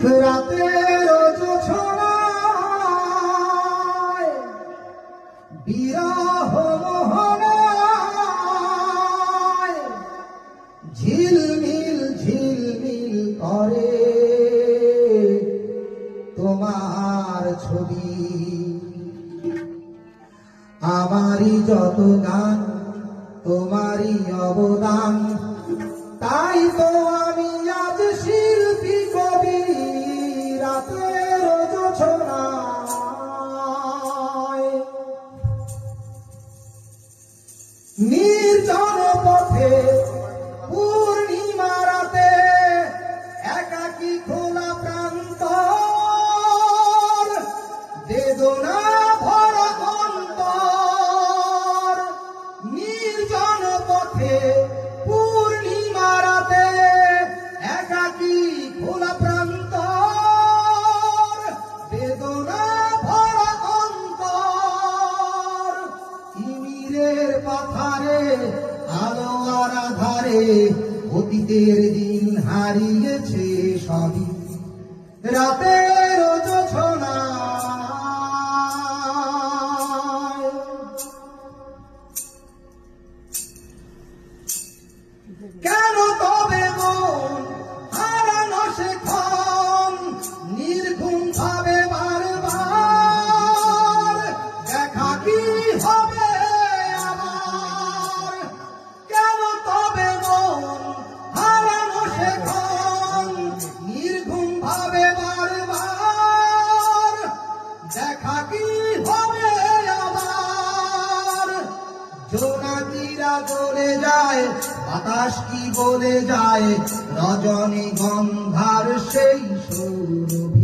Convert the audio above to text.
রাতের জোছনায় বিরহ মোহনায় ঝিলমিল ঝিলমিল করে তোমার ছবি। আমারই যত গান তোমারই অবদান, তাই তো আমি আজ শিল্পী কবি। রাতের জোছনায় নির্জন পথে পূর্ণিমা রাতে একাকী খোলা প্রান্তর, বেদনা ভরা অন্তর। নির্জন পথে পূর্ণিমা রাতে একাকী খোলা প্রান্তর, বেদনা ভরা অন্তর। তিমিরের পাথারে আলো আর আধারে অতীতের দিন হারিয়েছে সবই। রাতের জোছনায় কেন তবে মন হারানো সে ক্ষণ, নির্ঘুম ভাবে বারবার দেখা কি হবে আবার। কেন তবে মন হারানো সে ক্ষণ, নির্ঘুম ভাবে বারবার দেখা কি হবে আবার। জোনাকিরা জ্বলে যায়, বাতাস কি বলে যায়, রজনী গন্ধার সেই সৌরভ।